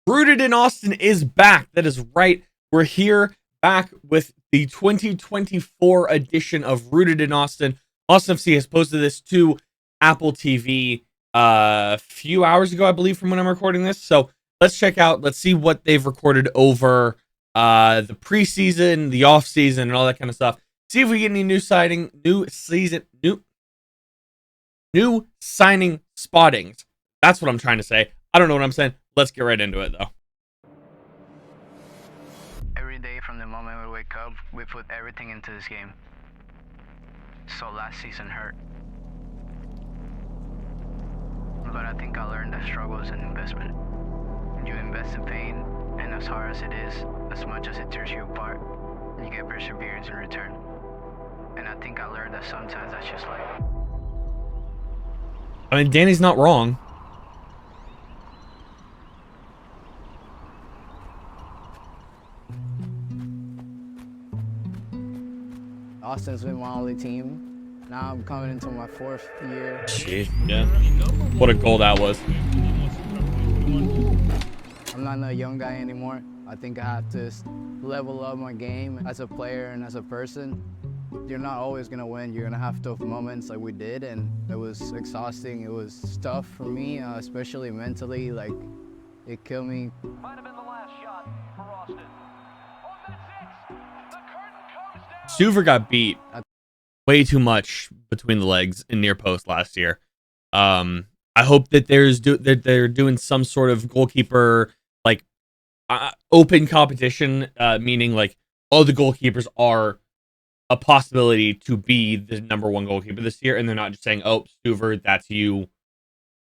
Rooted in Austin is back. That is right. We're here back with the 2024 edition of Rooted in Austin. Austin FC has posted this to Apple TV a few hours ago, I believe, from when I'm recording this. So let's see what they've recorded over the preseason, the off season, and all that kind of stuff. See if we get any new signing spottings. That's what I'm trying to say. I don't know what I'm saying. Let's get right into it, though. Every day from the moment we wake up, we put everything into this game. So last season hurt. But I think I learned that struggle is an investment. You invest in pain, and as hard as it is, as much as it tears you apart, you get perseverance in return. And I think I learned that sometimes that's just life. I mean, Danny's not wrong. Austin's been my only team. Now I'm coming into my 4th year. Jeez, yeah. What a goal that was. I'm not a young guy anymore. I think I have to level up my game as a player and as a person. You're not always gonna win. You're gonna have tough moments like we did, and it was exhausting. It was tough for me, especially mentally. Like, it killed me. Might have been the last shot for Austin. Oh, that's it. The curtain comes down. Stuver got beat way too much between the legs in near post last year. I hope that they're doing some sort of goalkeeper like open competition, meaning like all the goalkeepers are a possibility to be the number one goalkeeper this year, and they're not just saying, "Oh, Stuver, that's you.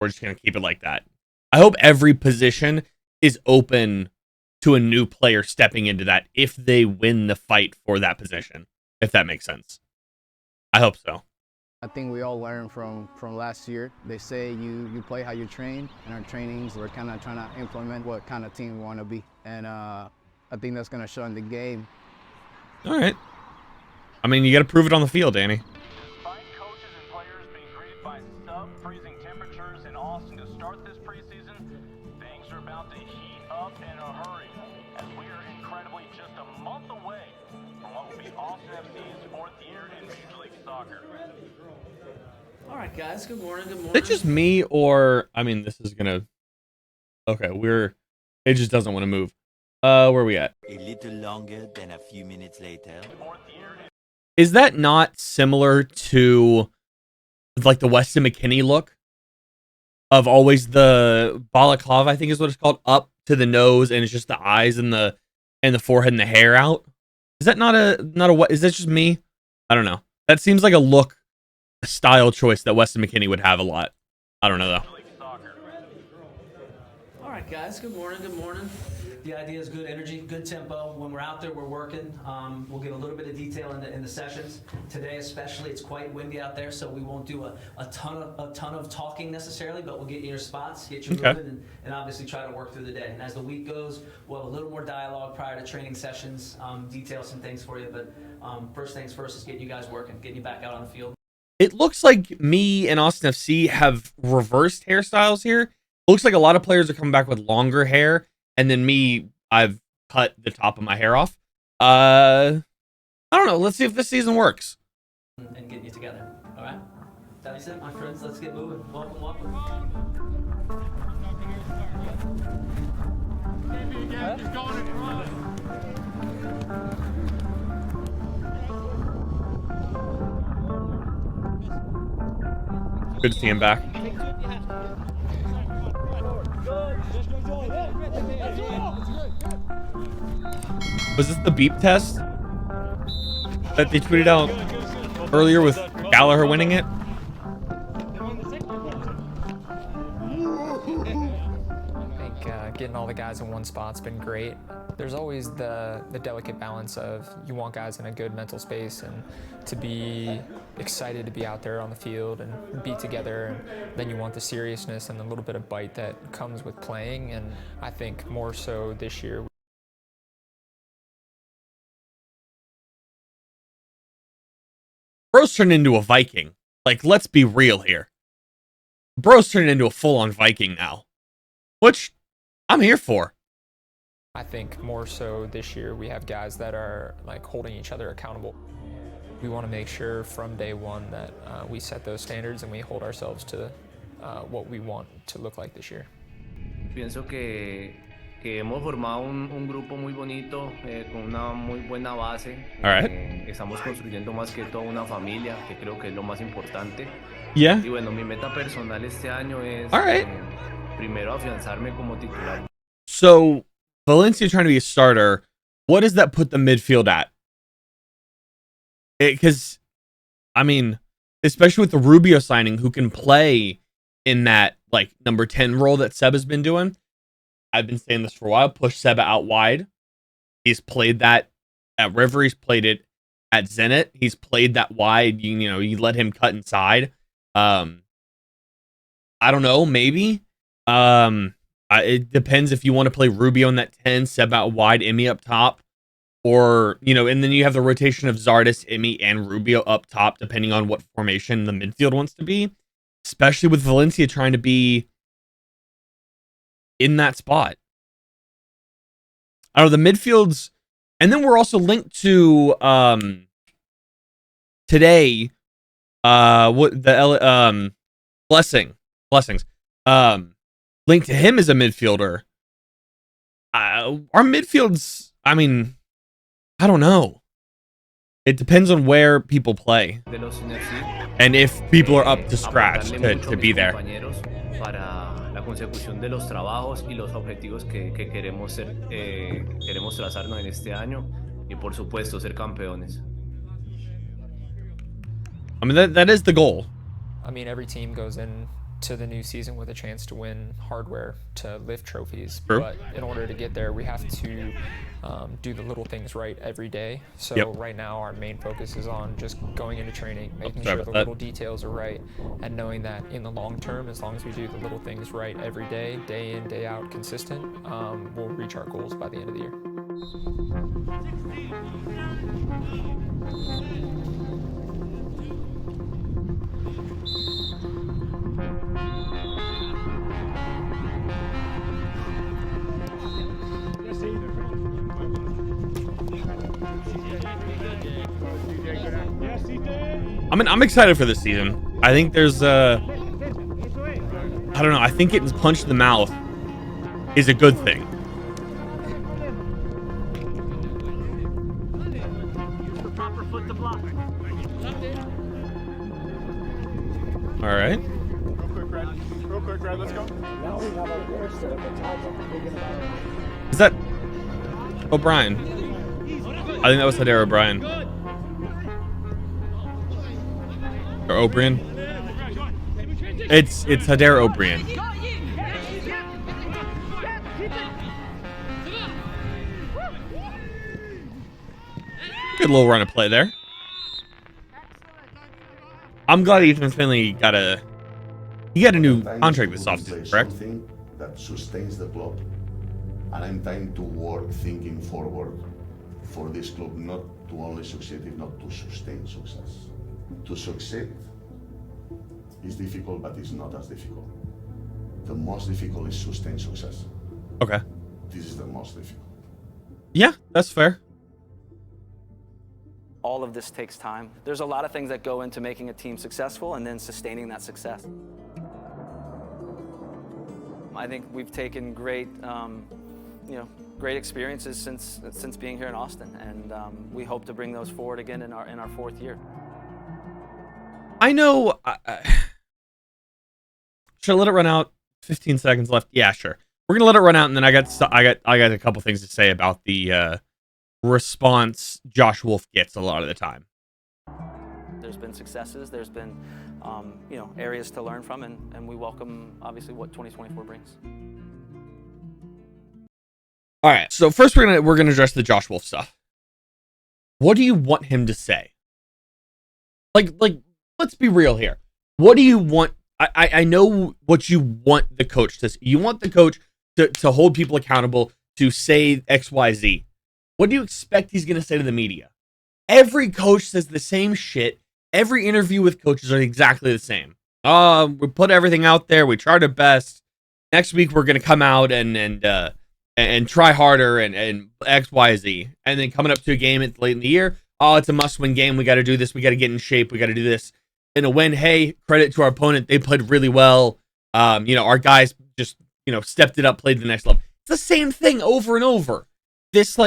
We're just gonna keep it like that." I hope every position is open to a new player stepping into that if they win the fight for that position, if that makes sense. I hope so. I think we all learned from last year. They say you play how you train. In our trainings, we're kind of trying to implement what kind of team we want to be, and I think that's going to show in the game. All right. I mean, you got to prove it on the field, Danny. Despite coaches and players being greeted by sub-freezing temperatures in Austin to start this preseason, things are about to heat up in a hurry, as we are incredibly just a month away from what will be Austin FC's 4th year in Major League Soccer. All right, guys. Good morning. Good morning. Is it just me, or I mean, this is gonna. Okay, it just doesn't want to move. Where are we at? A little longer than a few minutes later. Is that not similar to like the Weston McKennie look of always the balaclava? I think is what it's called, up to the nose, and it's just the eyes and the forehead and the hair out. Is that not a what? Is that just me? I don't know. That seems like a style choice that Weston McKennie would have a lot. I don't know though. All right, guys. Good morning. Good morning. The idea is good energy, good tempo. When we're out there, we're working. We'll get a little bit of detail in the sessions. Today, especially, it's quite windy out there, so we won't do a ton of talking necessarily, but we'll get you in your spots, get you moving, and obviously try to work through the day. And as the week goes, we'll have a little more dialogue prior to training sessions, detail some things for you. But first things first is getting you guys working, getting you back out on the field. It looks like me and Austin FC have reversed hairstyles here. Looks like a lot of players are coming back with longer hair, and then me, I've cut the top of my hair off. I don't know. Let's see if this season works. And getting you together. All right? That being said, my friends, let's get moving. Welcome. Good to see him back. Was this the beep test that they tweeted out earlier with Gallagher winning it? I think getting all the guys in one spot's been great. There's always the delicate balance of you want guys in a good mental space and to be excited to be out there on the field and be together, and then you want the seriousness and a little bit of bite that comes with playing, and I think more so this year. Bro's turned into a Viking. Like, let's be real here. Bro's turned into a full-on Viking now, which I'm here for. I think more so this year we have guys that are like holding each other accountable. We want to make sure from day one that we set those standards and we hold ourselves to what we want to look like this year. Pienso que hemos formado un grupo muy bonito, con una muy buena base. All right. Estamos construyendo más que todo una familia, que creo que es lo más importante. Yeah. Y bueno, mi meta personal este año es All right. Primero afianzarme como titular. So Valencia trying to be a starter. What does that put the midfield at? Because, I mean, especially with the Rubio signing, who can play in that like number 10 role that Seb has been doing. I've been saying this for a while. Push Seba out wide. He's played that at River. He's played it at Zenit. He's played that wide. You know, you let him cut inside. I don't know. Maybe. It depends if you want to play Rubio in that 10, Seb out wide, Emi up top, or you know, and then you have the rotation of Zardes, Emi, and Rubio up top, depending on what formation the midfield wants to be. Especially with Valencia trying to be in that spot. I don't know, the midfields, and then we're also linked to today. What the blessings. Linked to him as a midfielder. Our midfields, I mean, I don't know. It depends on where people play and if people are up to scratch to be there. Para la consecución de los trabajos y los objetivos que queremos trazarnos en este año y por supuesto ser campeones. I mean, that is the goal. I mean, every team goes in to the new season with a chance to win hardware to lift trophies. True. But in order to get there, we have to do the little things right every day. So Yep. right now, our main focus is on just going into training, making sorry sure about the that. little details are right, and knowing that in the long term, as long as we do the little things right every day, day in, day out, consistent, we'll reach our goals by the end of the year. I mean, I'm excited for this season. I think there's I don't know. I think getting punched in the mouth is a good thing. All right. Real quick, Brad, let's go. Is that O'Brien? I think that was Hadera O'Brien. Or O'Brien. It's Hadera O'Brien. Good little run of play there. I'm glad Ethan Finley got a new contract this offseason, correct? Something that sustains the club, and I'm trying to work thinking forward for this club not to only succeed, if not to sustain success. To succeed is difficult, but it's not as difficult. The most difficult is sustain success. Okay. This is the most difficult. Yeah, that's fair. All of this takes time. There's a lot of things that go into making a team successful and then sustaining that success. I think we've taken great, great experiences since being here in Austin, and we hope to bring those forward again in our fourth year. I know. Should I let it run out? 15 seconds left. Yeah, sure. We're gonna let it run out, and then I got a couple things to say about the response Josh Wolf gets a lot of the time. There's been successes. There's been, areas to learn from, and we welcome obviously what 2024 brings. All right. So first, we're gonna address the Josh Wolf stuff. What do you want him to say? Like, let's be real here. What do you want? I know what you want the coach to say. You want the coach to hold people accountable, to say X, Y, Z. What do you expect he's going to say to the media? Every coach says the same shit. Every interview with coaches are exactly the same. We put everything out there. We tried our best. Next week, we're going to come out and and try harder and X, Y, Z. And then coming up to a game late in the year, oh, it's a must-win game. We got to do this. We got to get in shape. We got to do this. In a win, hey, credit to our opponent. They played really well. Our guys just, stepped it up, played the next level. It's the same thing over and over. This,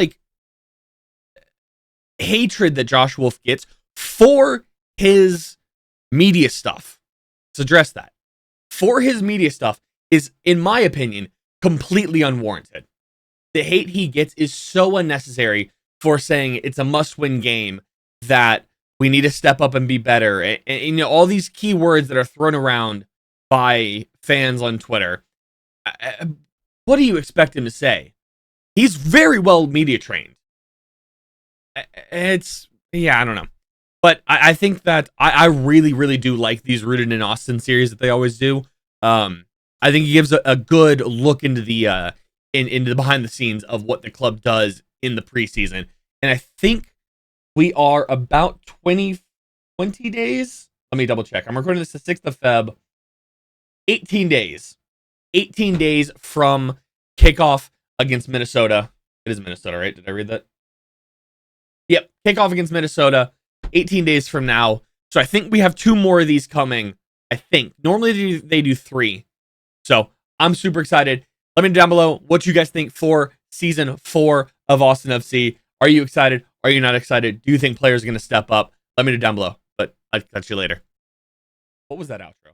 hatred that Josh Wolf gets for his media stuff. Let's address that. For his media stuff is, in my opinion, completely unwarranted. The hate he gets is so unnecessary for saying it's a must-win game, that we need to step up and be better. And all these key words that are thrown around by fans on Twitter. What do you expect him to say? He's very well media trained. I don't know. But I think that I really, really do like these Rooted in Austin series that they always do. I think he gives a good look into the into the behind the scenes of what the club does in the preseason. And I think we are about 20 days. Let me double check. I'm recording this the 6th of Feb. 18 days. 18 days from kickoff against Minnesota. It is Minnesota, right? Did I read that? Yep. Kickoff against Minnesota. 18 days from now. So I think we have 2 more of these coming. I think. Normally they do 3. So I'm super excited. Let me know down below what you guys think for season 4 of Austin FC. Are you excited? Are you not excited? Do you think players are going to step up? Let me know down below. But I'll catch you later. What was that outro?